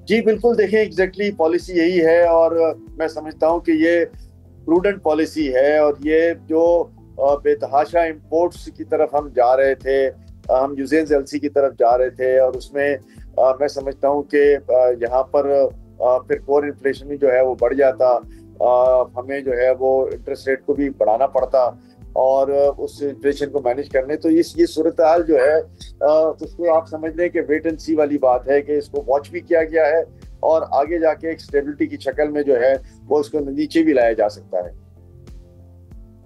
D: जी बिल्कुल, देखें एग्जैक्टली पॉलिसी यही है और मैं समझता हूँ कि ये प्रूडेंट पॉलिसी है और ये जो बेतहाशा इंपोर्ट्स की तरफ हम जा रहे थे, हम यूजेंस एलसी की तरफ जा रहे थे और उसमें मैं समझता हूँ कि यहाँ पर फिर कोर इन्फ्लेशन भी जो है वो बढ़ जाता, हमें जो है वो इंटरेस्ट रेट को भी बढ़ाना पड़ता और उस इन्फ्लेशन को मैनेज करने। तो ये सूरत हाल जो है उसको आप समझ लें कि वेट एंड सी वाली बात है कि इसको वॉच भी किया गया है और आगे जाके एक स्टेबिलिटी की शक्ल में जो है वो उसको नीचे भी लाया जा सकता है।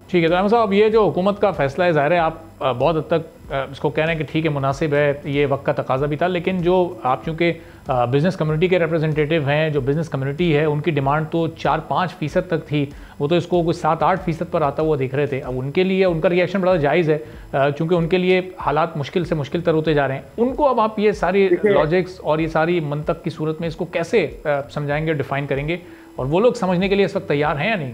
B: ठीक है, तो अहमद साहब, अब ये जो हुकूमत का फैसला है, ज़ाहिर है आप बहुत हद तक इसको कह रहे हैं कि ठीक है, मुनासिब है, ये वक्त का तकाजा भी था, लेकिन जो आप चूँकि बिज़नेस कम्युनिटी के रिप्रेजेंटेटिव हैं, जो बिज़नेस कम्युनिटी है उनकी डिमांड तो 4-5% तक थी, वो तो इसको कुछ 7-8% पर आता हुआ देख रहे थे। अब उनके लिए उनका रिएक्शन बड़ा जायज़ है क्योंकि उनके लिए हालात मुश्किल से मुश्किल तर होते जा रहे हैं। उनको अब आप ये सारी लॉजिक्स और ये सारी मंतक की सूरत में इसको कैसे समझाएंगे, डिफ़ाइन करेंगे, और वो लोग समझने के लिए इस वक्त तैयार हैं या नहीं?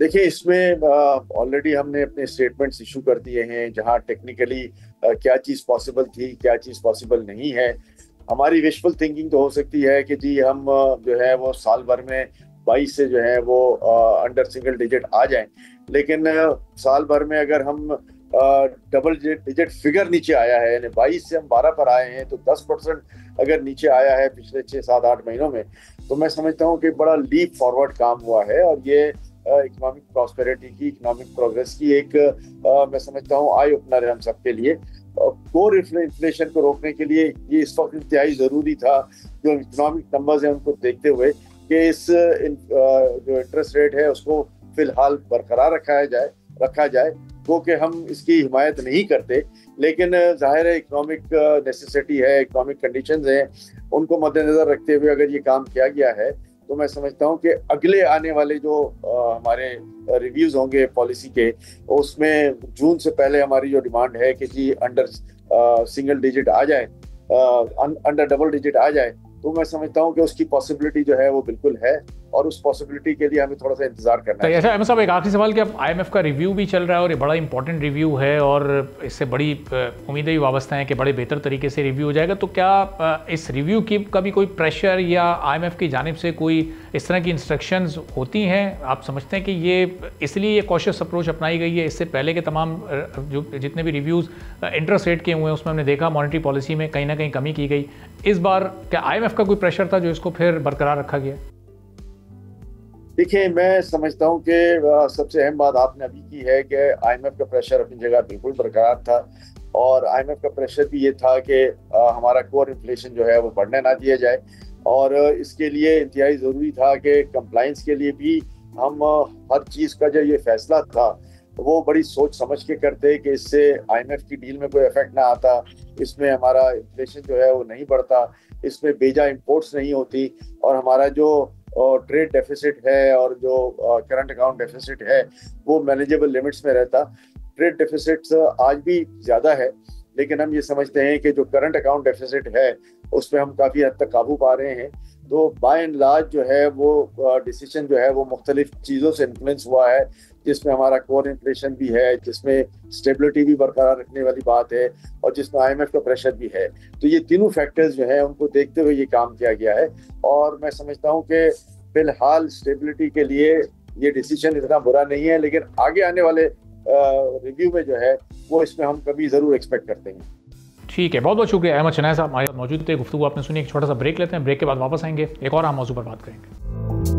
D: देखिए, इसमें ऑलरेडी हमने अपने स्टेटमेंट्स इशू कर दिए हैं जहां टेक्निकली क्या चीज़ पॉसिबल थी, क्या चीज़ पॉसिबल नहीं है। हमारी विशफुल थिंकिंग तो हो सकती है कि जी हम जो है वो साल भर में 22 से जो है वो अंडर सिंगल डिजिट आ जाएं, लेकिन साल भर में अगर हम डबल डिजिट फिगर नीचे आया है, यानी 22 से हम 12 पर आए हैं, तो 10% अगर नीचे आया है पिछले 6-7-8 महीनों में, तो मैं समझता हूँ कि बड़ा लीप फॉरवर्ड काम हुआ है और ये इकोनॉमिक प्रॉस्पेरिटी की, इकोनॉमिक प्रोग्रेस की एक मैं समझता हूँ आई ओपनर है हम सबके लिए। कोर इन्फ्लेशन को रोकने के लिए ये इस वक्त इंतहाई ज़रूरी था, जो इकोनॉमिक नंबर्स हैं उनको देखते हुए, कि इस जो इंटरेस्ट रेट है उसको फिलहाल बरकरार रखा जाए। वो कि हम इसकी हिमायत नहीं करते, लेकिन जाहिर है इकोनॉमिक नेसेसिटी है, इकोनॉमिक कंडीशंस हैं, उनको मद्देनजर रखते हुए अगर ये काम किया गया है तो मैं समझता हूँ कि अगले आने वाले जो हमारे रिव्यूज होंगे पॉलिसी के, उसमें जून से पहले हमारी जो डिमांड है कि जी अंडर सिंगल डिजिट आ जाए, अंडर डबल डिजिट आ जाए, तो मैं समझता हूँ कि उसकी पॉसिबिलिटी जो है वो बिल्कुल है और उस पॉसिबिलिटी के लिए हमें थोड़ा सा इंतजार करना है।
B: अच्छा अहमद साहब, एक आखिरी सवाल कि अब IMF का रिव्यू भी चल रहा है और ये बड़ा इंपॉर्टेंट रिव्यू है और इससे बड़ी उम्मीदें भी वाबस्ता हैं कि बड़े बेहतर तरीके से रिव्यू हो जाएगा, तो क्या इस रिव्यू की कभी कोई प्रेशर या IMF की जानिब से कोई इस तरह की इंस्ट्रक्शंस होती हैं? आप समझते हैं कि ये इसलिए ये कॉशियस अप्रोच अपनाई गई है? इससे पहले के तमाम जो जितने भी रिव्यूज़ इंटरेस्ट रेट के हुए हैं उसमें हमने देखा मॉनेटरी पॉलिसी में कहीं ना कहीं कमी की गई। इस बार क्या IMF का कोई प्रेशर था जो इसको फिर बरकरार रखा गया?
D: देखिए, मैं समझता हूँ कि सबसे अहम बात आपने अभी की है कि IMF का प्रेशर अपनी जगह बिल्कुल बरकरार था और IMF का प्रेशर भी ये था कि हमारा कोर इन्फ्लेशन जो है वो बढ़ने ना दिया जाए और इसके लिए इंतहाई ज़रूरी था कि कंप्लाइंस के लिए भी हम हर चीज़ का जो ये फैसला था वो बड़ी सोच समझ के करते कि इससे IMF की डील में कोई इफेक्ट ना आता, इसमें हमारा इन्फ्लेशन जो है वो नहीं बढ़ता, इसमें बेजा इंपोर्ट्स नहीं होती और हमारा जो ट्रेड डेफिसिट है और जो करंट अकाउंट डेफिसिट है वो मैनेजेबल लिमिट्स में रहता। ट्रेड डेफिसिट आज भी ज़्यादा है, लेकिन हम ये समझते हैं कि जो करंट अकाउंट डेफिसिट है उसमें हम काफ़ी हद तक काबू पा रहे हैं। तो बाय एंड लार्ज जो है वो डिसीजन जो है वो मुख्तलिफ चीज़ों से इन्फ्लुएंस हुआ है, जिसमें हमारा कोर इन्फ्लेशन भी है, जिसमें स्टेबिलिटी भी बरकरार रखने वाली बात है और जिसमें IMF का प्रेशर भी है। तो ये तीनों फैक्टर्स जो है उनको देखते हुए ये काम किया गया है और मैं समझता हूँ कि फिलहाल स्टेबिलिटी के लिए ये डिसीजन इतना बुरा नहीं है, लेकिन आगे आने वाले रिव्यू में जो है वो इसमें हम कभी ज़रूर एक्सपेक्ट करते हैं।
B: ठीक है, बहुत बहुत शुक्रिया अहमद शनाया साहब हमारे साथ मौजूद थे। गुफ्तगू आपने सुनी। एक छोटा सा ब्रेक लेते हैं, ब्रेक के बाद वापस आएंगे, एक और अहम मौजू पर बात करेंगे।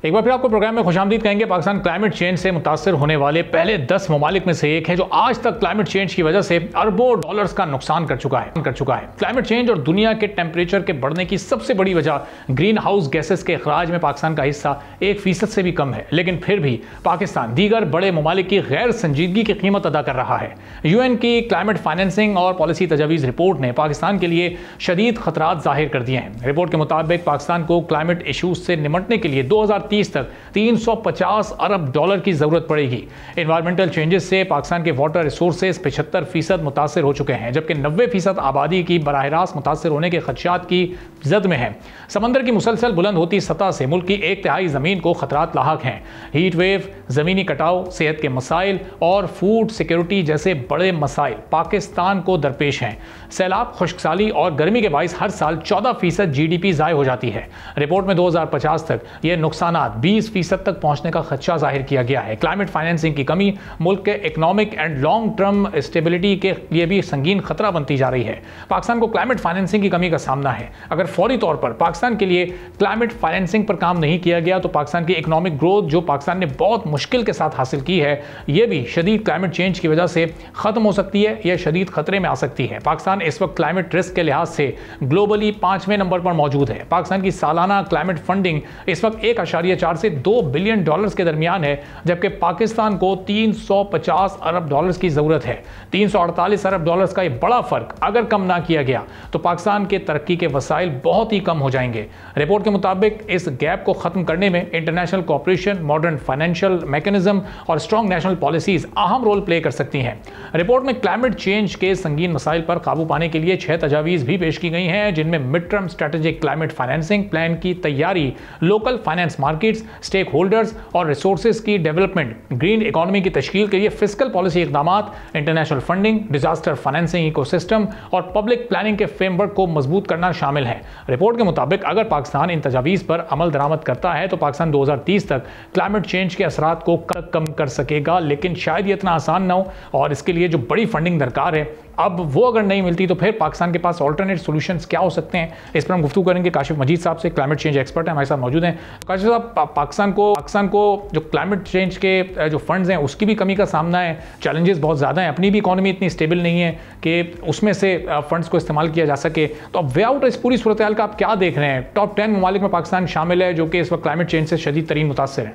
B: एक बार फिर आपको प्रोग्राम में खुशामदीद कहेंगे। पाकिस्तान क्लाइमेट चेंज से मुतासर होने वाले पहले 10 ममालिक में से एक है जो आज तक क्लाइमेट चेंज की वजह से अरबों डॉलर्स का नुकसान कर चुका है। क्लाइमेट चेंज और दुनिया के टेम्परेचर के बढ़ने की सबसे बड़ी वजह ग्रीन हाउस गैसेस के अखराज में पाकिस्तान का हिस्सा 1% से भी कम है, लेकिन फिर भी पाकिस्तान दीगर बड़े ममालिक की गैर संजीदगी की कीमत अदा कर रहा है। UN की क्लाइमेट फाइनेंसिंग और पॉलिसी तजावीज़ रिपोर्ट ने पाकिस्तान के लिए शदीद खतरात जाहिर कर दिए हैं। रिपोर्ट के मुताबिक पाकिस्तान को क्लाइमेट इशूज से निमटने के लिए 2030 तक 350 अरब डॉलर की जरूरत पड़ेगी। एनवायरमेंटल चेंजेस से पाकिस्तान के वाटर रिसोर्सेज 75% मुतासर हो चुके हैं, जबकि 90% आबादी की बराह रास्त मुतासर होने के खदशात की जद में है। समंदर की मुसलसल बुलंद होती सतह से मुल्क की 1/3 ज़मीन को खतरात लाहक हैं। हीट वेव, ज़मीनी कटाव, सेहत के मसाइल और फूड सिक्योरिटी जैसे बड़े मसाइल पाकिस्तान को दरपेश हैं। सैलाब, खुश्कसाली और गर्मी के बाइस हर साल 14% GDP ज़ाय हो जाती है। रिपोर्ट में 2050 तक ये नुकसानात 20% तक पहुंचने का खदशा जाहिर किया गया है। क्लाइमेट फाइनेंसिंग की कमी मुल्क के economic and long term stability के लिए भी संगीन खतरा बनती जा रही है। पाकिस्तान को क्लाइमेट फाइनेंसिंग की कमी का सामना है। अगर फौरी तौर पर पाकिस्तान के लिए क्लाइमेट फाइनेंसिंग पर काम नहीं किया गया तो पाकिस्तान की इकोनॉमिक ग्रोथ जो पाकिस्तान ने बहुत मुश्किल के साथ हासिल की है, यह भी शदीद क्लाइमेट चेंज की वजह से खत्म हो सकती है या शदीद खतरे में आ सकती है। पाकिस्तान इस वक्त क्लाइमेट रिस्क के लिहाज से ग्लोबली 5वें नंबर पर मौजूद है। पाकिस्तान की सालाना क्लाइमेट फंडिंग इस वक्त 1.4 से 2 बिलियन डॉलर्स के दरमियान है, जबकि पाकिस्तान को 350 अरब डॉलर्स की जरूरत है। 348 अरब डॉलर्स का यह बड़ा फर्क अगर कम ना किया गया तो पाकिस्तान के तरक्की के वसाइल बहुत ही कम हो जाएंगे। रिपोर्ट के मुताबिक इस गैप को खत्म करने में international cooperation, modern financial mechanism और स्ट्रॉन्ग नेशनल पॉलिसीज अहम रोल प्ले कर सकती हैं। रिपोर्ट में क्लाइमेट चेंज के संगीन मसाइल पर काबू पाने के लिए 6 तजावीज़ भी पेश की गई हैं, जिनमें mid term strategic climate financing plan की तैयारी, local finance markets, stakeholders और रिसोर्सेज की डेवलपमेंट, ग्रीन इकोनॉमी की तश्कील के लिए फिस्कल पॉलिसी इकदामात, international funding, disaster financing ecosystem और पब्लिक प्लानिंग के फ्रेमवर्क को मजबूत करना शामिल है। रिपोर्ट के मुताबिक अगर पाकिस्तान इन तजावीज़ पर अमल दरामद करता है तो पाकिस्तान 2030 तक क्लाइमेट चेंज के असरात को कम कर सकेगा, लेकिन शायद ये इतना आसान ना हो और इसके लिए जो बड़ी फंडिंग दरकार है, अब वो अगर नहीं मिलती तो फिर पाकिस्तान के पास ऑल्टरनेट सॉल्यूशंस क्या हो सकते हैं, इस पर हम गुफ्तगू करेंगे। काशिफ मजीद साहब से, क्लाइमेट चेंज एक्सपर्ट है, हमारे साथ मौजूद हैं। काशिफ साहब, पाकिस्तान को जो क्लाइमेट चेंज के जो फंड्स हैं उसकी भी कमी का सामना है, चैलेंजेस बहुत ज़्यादा हैं, अपनी भी इकॉनमी इतनी स्टेबल नहीं है कि उसमें से फंड्स को इस्तेमाल किया जा सके। तो अब वे आउट इस पूरी सूरत हाल का आप क्या देख रहे हैं? टॉप 10 ममालिक में पाकिस्तान शामिल है जो कि इस वक्त क्लाइमेट चेंज से शदीद तरीन मुतासर है।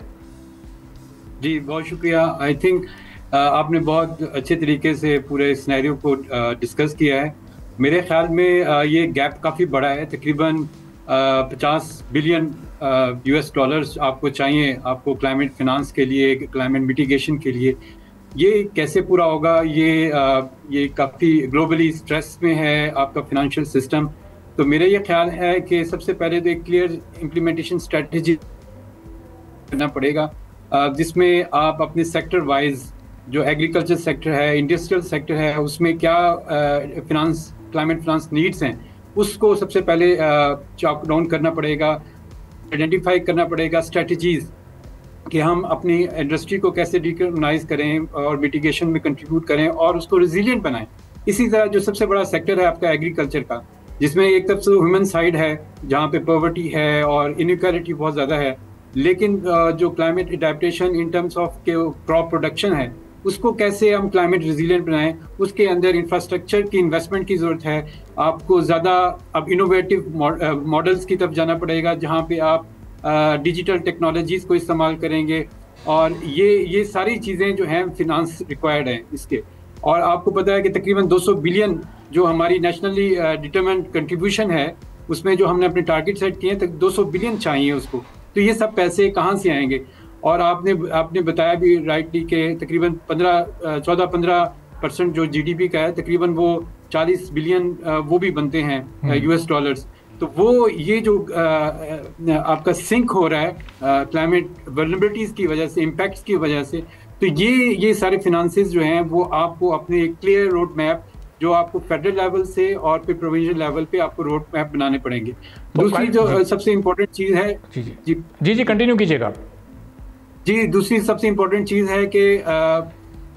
E: जी बहुत शुक्रिया। आई थिंक आपने बहुत अच्छे तरीके से पूरे सिनेरियो को डिस्कस किया है। मेरे ख्याल में ये गैप काफ़ी बड़ा है, तकरीबन 50 बिलियन US डॉलर्स आपको चाहिए, आपको क्लाइमेट फिनांस के लिए, क्लाइमेट मिटिगेशन के लिए। ये कैसे पूरा होगा, ये काफ़ी ग्लोबली स्ट्रेस में है आपका फाइनेंशियल सिस्टम। तो मेरा ये ख्याल है कि सबसे पहले तो एक क्लियर इम्प्लीमेंटेशन स्ट्रेटजी करना पड़ेगा, जिसमें आप अपने सेक्टर वाइज, जो एग्रीकल्चर सेक्टर है, इंडस्ट्रियल सेक्टर है, उसमें क्या क्लाइमेट फाइनेंस नीड्स हैं, उसको सबसे पहले चॉक डाउन करना पड़ेगा, आइडेंटिफाई करना पड़ेगा स्ट्रेटजीज कि हम अपनी इंडस्ट्री को कैसे डिकार्बोनाइज करें और मिटिगेशन में कंट्रीब्यूट करें और उसको रेजिलिएंट बनाएं। इसी तरह जो सबसे बड़ा सेक्टर है आपका एग्रीकल्चर का, जिसमें एक तरफ से ह्यूमन साइड है जहाँ पे पॉवर्टी है और इनइक्वालिटी बहुत ज़्यादा है, लेकिन जो climate adaptation in terms of के क्रॉप प्रोडक्शन है, उसको कैसे हम क्लाइमेट रेजिलिएंट बनाएं, उसके अंदर इंफ्रास्ट्रक्चर की इन्वेस्टमेंट की ज़रूरत है। आपको ज़्यादा अब इनोवेटिव मॉडल्स की तरफ जाना पड़ेगा, जहाँ पे आप डिजिटल टेक्नोलॉजीज़ को इस्तेमाल करेंगे, और ये सारी चीज़ें जो हैं फिनांस रिक्वायर्ड हैं इसके। और आपको पता है कि तकरीबन 200 बिलियन जो हमारी नेशनली डिटरमाइंड कंट्रीब्यूशन है, उसमें जो हमने अपने टारगेट सेट किए हैं, तक 200 बिलियन चाहिए उसको। तो ये सब पैसे कहाँ से आएंगे? और आपने बताया भी राइटली कि तकरीबन 14-15% जो जीडीपी का है, तकरीबन वो 40 बिलियन वो भी बनते हैं यूएस डॉलर्स। तो वो ये जो आपका सिंक हो रहा है क्लाइमेट वल्नरेबिलिटीज़ की वजह से, इम्पैक्ट्स की वजह से, तो ये सारे फिनांसेस जो हैं वो आपको अपने क्लियर रोड मैप, जो आपको फेडरल लेवल से और फिर प्रोविंशियल लेवल पे आपको रोड मैप बनाने पड़ेंगे। दूसरी जो सबसे इम्पोर्टेंट चीज़ है,
B: जी कंटिन्यू कीजिएगा।
E: जी, दूसरी सबसे इम्पोर्टेंट चीज़ है कि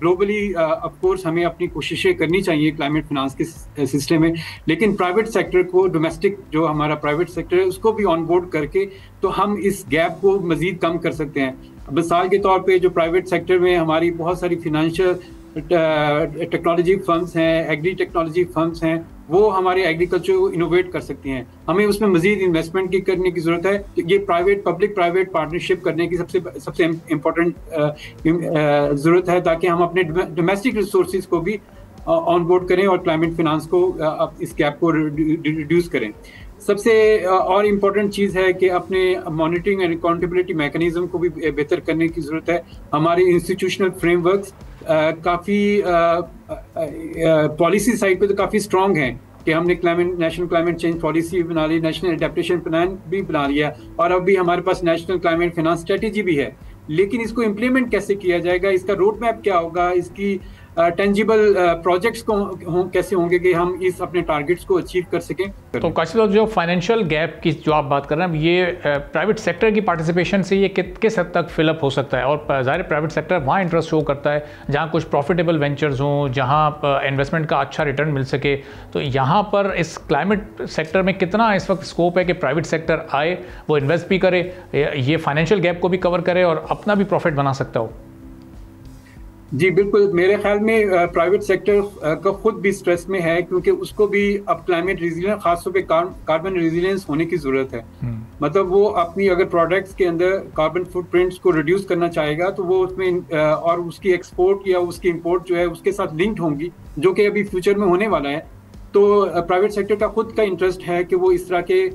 E: ग्लोबली ऑफ कोर्स हमें अपनी कोशिशें करनी चाहिए क्लाइमेट फाइनेंस के सिस्टम में, लेकिन प्राइवेट सेक्टर को, डोमेस्टिक जो हमारा प्राइवेट सेक्टर है, उसको भी ऑन बोर्ड करके तो हम इस गैप को मज़ीद कम कर सकते हैं। मिसाल के तौर पे जो प्राइवेट सेक्टर में हमारी बहुत सारी फिनेंशियल टेक्नोलॉजी फर्म्स हैं, एग्री टेक्नोलॉजी फर्म्स हैं, वो हमारे एग्रीकल्चर को इनोवेट कर सकती हैं। हमें उसमें मजीद इन्वेस्टमेंट की करने की ज़रूरत है। तो ये पब्लिक प्राइवेट पार्टनरशिप करने की सबसे इम्पोर्टेंट ज़रूरत है, ताकि हम अपने डोमेस्टिक रिसोर्सेज को भी ऑन बोर्ड करें और क्लाइमेट फाइनेंस को इस गैप को रिड्यूस करें। सबसे और इम्पोर्टेंट चीज़ है कि अपने मॉनिटरिंग एंड अकाउंटेबिलिटी मैकेनिज्म को भी बेहतर करने की ज़रूरत है। हमारे इंस्टीट्यूशनल फ्रेमवर्क्स काफ़ी पॉलिसी साइड पे तो काफ़ी स्ट्रॉन्ग हैं कि हमने नेशनल क्लाइमेट चेंज पॉलिसी बना ली, नेशनल एडेप्टेशन प्लान भी बना लिया, और अभी हमारे पास नेशनल क्लाइमेट फाइनेंस स्ट्रेटेजी भी है। लेकिन इसको इम्प्लीमेंट कैसे किया जाएगा, इसका रोड मैप क्या होगा, इसकी टेंजिबल प्रोजेक्ट्स कैसे होंगे कि हम इस अपने टारगेट्स को अचीव कर सकें।
B: तो काशिफ, जो फाइनेंशियल गैप की जो आप बात कर रहे हैं, ये प्राइवेट सेक्टर की पार्टिसिपेशन से ये किस हद तक फिलअप हो सकता है? और ज़ाहिर प्राइवेट सेक्टर वहाँ इंटरेस्ट शो करता है जहाँ कुछ प्रॉफिटेबल वेंचर्स हों, जहाँ इन्वेस्टमेंट का अच्छा रिटर्न मिल सके। तो यहाँ पर इस क्लाइमेट सेक्टर में कितना इस वक्त स्कोप है कि प्राइवेट सेक्टर आए, वो इन्वेस्ट भी करे, ये फाइनेंशियल गैप को भी कवर करे और अपना भी प्रॉफिट बना सकता हो?
E: जी बिल्कुल, मेरे ख्याल में प्राइवेट सेक्टर का खुद भी स्ट्रेस में है, क्योंकि उसको भी अब क्लाइमेट रेजिलियंस, खासतौर पे कार्बन रेजिलियंस होने की ज़रूरत है। मतलब वो अपनी अगर प्रोडक्ट्स के अंदर कार्बन फुटप्रिंट्स को रिड्यूस करना चाहेगा, तो वो उसमें और उसकी एक्सपोर्ट या उसकी इंपोर्ट जो है उसके साथ लिंक्ड होंगी, जो कि अभी फ्यूचर में होने वाला है। तो प्राइवेट सेक्टर का खुद का इंटरेस्ट है कि वो इस तरह के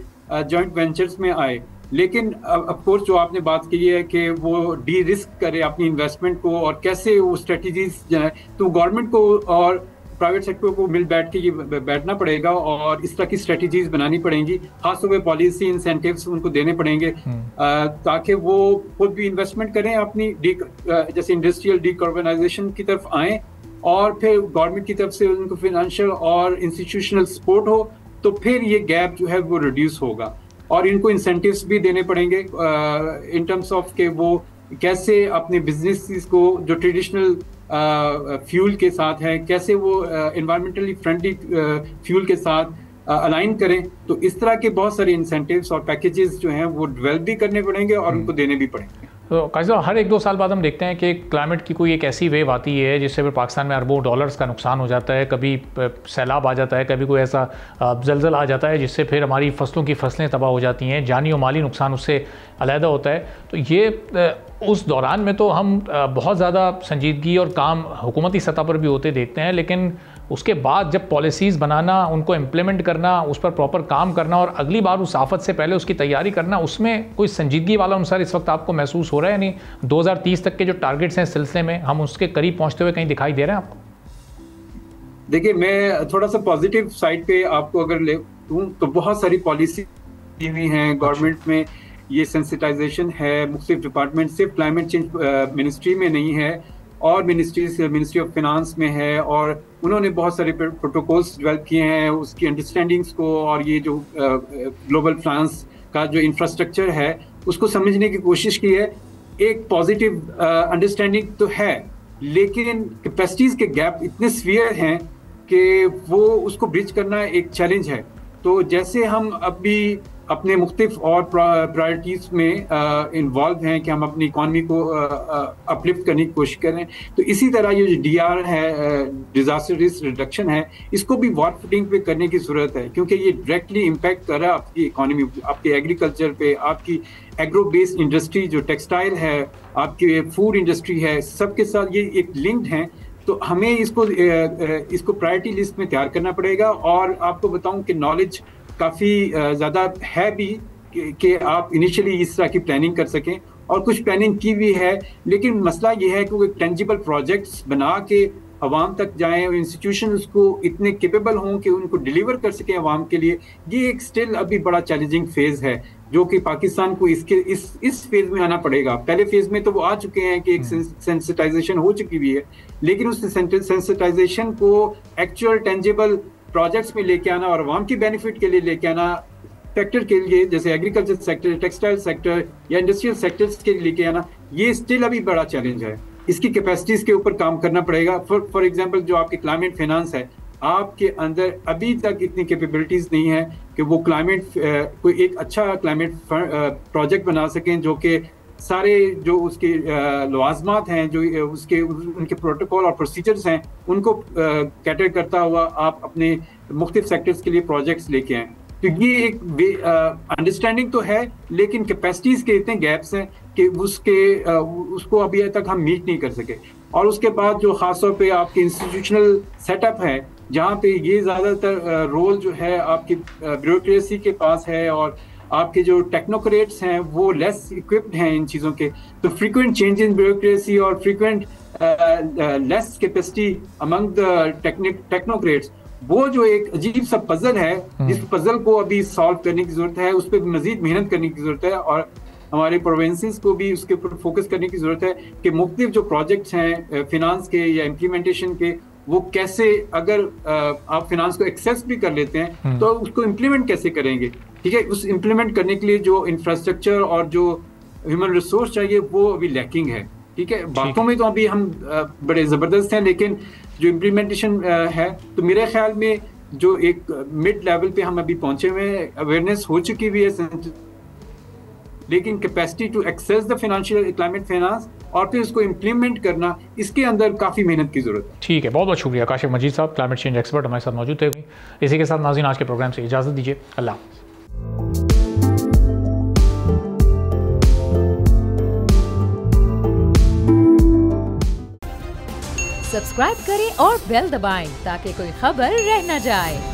E: जॉइंट वेंचर्स में आए। लेकिन ऑफ कोर्स जो आपने बात की है कि वो डी रिस्क करे अपनी इन्वेस्टमेंट को, और कैसे वो स्ट्रेटजीज जो है, तो गवर्नमेंट को और प्राइवेट सेक्टर को मिल बैठ के ये बैठना पड़ेगा और इस तरह की स्ट्रेटजीज बनानी पड़ेंगी। खासतौर पे पॉलिसी इंसेंटिव्स उनको देने पड़ेंगे, ताकि वो खुद भी इन्वेस्टमेंट करें अपनी जैसे इंडस्ट्रियल डिकार्बोनाइजेशन की तरफ आएँ, और फिर गवर्नमेंट की तरफ से उनको फाइनेंशियल और इंस्टीट्यूशनल सपोर्ट हो, तो फिर ये गैप जो है वो रिड्यूस होगा। और इनको इंसेंटिव्स भी देने पड़ेंगे इन टर्म्स ऑफ के वो कैसे अपने बिजनेस को जो ट्रेडिशनल फ्यूल के साथ है, कैसे वो एनवायरमेंटली फ्रेंडली फ्यूल के साथ अलाइन करें। तो इस तरह के बहुत सारे इंसेंटिव्स और पैकेजेस जो हैं वो डेवलप भी करने पड़ेंगे और उनको देने भी पड़ेंगे।
B: तो काशिफ, हर 1-2 साल बाद हम देखते हैं कि क्लाइमेट की कोई एक ऐसी वेव आती है जिससे फिर पाकिस्तान में अरबों डॉलर्स का नुकसान हो जाता है, कभी सैलाब आ जाता है, कभी कोई ऐसा जलजला आ जाता है जिससे फिर हमारी फसलें तबाह हो जाती हैं, जानी और माली नुकसान उससे अलहदा होता है। तो ये उस दौरान में तो हम बहुत ज़्यादा संजीदगी और काम हुकूमती सतह पर भी होते देखते हैं, लेकिन उसके बाद जब पॉलिसीज़ बनाना, उनको इम्प्लीमेंट करना, उस पर प्रॉपर काम करना और अगली बार उस आफत से पहले उसकी तैयारी करना, उसमें कोई संजीदगी वाला अनुसार इस वक्त आपको महसूस हो रहा है? नहीं 2030 तक के जो टारगेट्स हैं इस सिलसिले में, हम उसके करीब पहुँचते हुए कहीं दिखाई दे रहे हैं आपको?
E: देखिए, मैं थोड़ा सा पॉजिटिव साइड पे आपको अगर ले दूं तो बहुत सारी पॉलिसी हुई हैं गवर्नमेंट में। ये सेंसिटाइजेशन है, मुख्तलिफ डिपार्टमेंट, सिर्फ क्लाइमेट चेंज मिनिस्ट्री में नहीं है और मिनिस्ट्री ऑफ फिनांस में है, और उन्होंने बहुत सारे प्रोटोकॉल्स डेवलप किए हैं उसकी अंडरस्टैंडिंग्स को, और ये जो ग्लोबल फाइनेंस का जो इंफ्रास्ट्रक्चर है उसको समझने की कोशिश की है। एक पॉजिटिव अंडरस्टैंडिंग तो है, लेकिन कैपेसिटीज के गैप इतने सीवियर हैं कि वो उसको ब्रिज करना एक चैलेंज है। तो जैसे हम अभी अपने मुख्तलिफ और प्रायोरिटीज में इन्वॉल्व हैं कि हम अपनी इकॉनमी को अपलिफ्ट करने की कोशिश करें, तो इसी तरह ये जो DR है, डिजास्टर रिस्क रिडक्शन है, इसको भी वॉर फुटिंग पे करने की जरूरत है, क्योंकि ये डायरेक्टली इम्पैक्ट कर रहा है आपकी इकॉनमी, आपके एग्रीकल्चर पे, आपकी एग्रो बेस्ड इंडस्ट्री जो टेक्सटाइल है, आपकी फूड इंडस्ट्री है, सबके साथ ये एक लिंक्ड हैं। तो हमें इसको प्रायोरिटी लिस्ट में तैयार करना पड़ेगा। और आपको बताऊं कि नॉलेज काफ़ी ज़्यादा है भी कि आप इनिशियली इस तरह की प्लानिंग कर सकें, और कुछ प्लानिंग की भी है, लेकिन मसला ये है कि वो टेंजिबल प्रोजेक्ट्स बना के अवाम तक जाएं और इंस्टीट्यूशंस को इतने कैपेबल हों कि उनको डिलीवर कर सकें अवाम के लिए। ये एक स्टिल अभी बड़ा चैलेंजिंग फेज़ है जो कि पाकिस्तान को इस फेज़ में आना पड़ेगा। पहले फेज़ में तो वो आ चुके हैं कि एक सेंसिटाइजेशन हो चुकी हुई है, लेकिन उस सेंसिटाइजेशन को एक्चुअल टेंजिबल प्रोजेक्ट्स में लेके आना और अवाम की बेनिफिट के लिए लेके आना, सेक्टर के लिए जैसे एग्रीकल्चर सेक्टर, टेक्सटाइल सेक्टर या इंडस्ट्रियल सेक्टर्स के लिए लेके आना, ये स्टिल अभी बड़ा चैलेंज है। इसकी कैपेसिटीज के ऊपर काम करना पड़ेगा। फॉर एग्जांपल जो आपकी क्लाइमेट फाइनेंस है, आपके अंदर अभी तक इतनी कैपेबिलिटीज नहीं है कि वो कोई एक अच्छा क्लाइमेट प्रोजेक्ट बना सकें जो कि सारे जो उसके लवाजमात हैं, जो उनके प्रोटोकॉल और प्रोसीजर्स हैं, उनको कैटर करता हुआ आप अपने मुख्तलिफ सेक्टर्स के लिए प्रोजेक्ट्स लेके आएँ। तो ये एक अंडरस्टैंडिंग तो है, लेकिन कैपेसिटीज के इतने गैप्स हैं कि उसको अभी तक हम मीट नहीं कर सके। और उसके बाद जो खासतौर पे आपके इंस्टीट्यूशनल सेटअप है, जहाँ पे ये ज़्यादातर रोल जो है आपकी ब्यूरोक्रेसी के पास है, और आपके जो टेक्नोक्रेट्स हैं वो लेस इक्विप्ड हैं इन चीज़ों के, तो फ्रीक्वेंट चेंज इन ब्यूरोक्रेसी और frequent less capacity among the technocrats, वो जो एक अजीब सा पजल है, जिस पजल को अभी सॉल्व करने की जरूरत है, उस पर मजीद मेहनत करने की जरूरत है, और हमारे प्रोविंसेस को भी उसके ऊपर फोकस करने की जरूरत है कि मुख्तलिफ जो प्रोजेक्ट्स हैं फिनांस के या इम्प्लीमेंटेशन के, वो कैसे, अगर आप फिनांस को एक्सेस भी कर लेते हैं तो उसको इम्प्लीमेंट कैसे करेंगे। ठीक है, उस इम्प्लीमेंट करने के लिए जो इंफ्रास्ट्रक्चर और जो ह्यूमन रिसोर्स चाहिए वो अभी लैकिंग है। ठीक है, बातों में तो अभी हम बड़े ज़बरदस्त हैं, लेकिन जो इम्प्लीमेंटेशन है, तो मेरे ख्याल में जो एक मिड लेवल पे हम अभी पहुंचे हुए हैं, अवेयरनेस हो चुकी हुई है, लेकिन capacity to access the financial climate finance और फिर उसको इम्प्लीमेंट करना, इसके अंदर काफ़ी मेहनत की जरूरत है।
B: ठीक है, बहुत बहुत शुक्रिया काशिफ मजीद साहब, क्लाइमेट चेंज एक्सपर्ट हमारे साथ मौजूद थे। इसी के साथ नाज़रीन आज के प्रोग्राम से इजाज़त दीजिए, अल्लाह।
A: सब्सक्राइब करें और बेल दबाएं ताकि कोई खबर रह न जाए।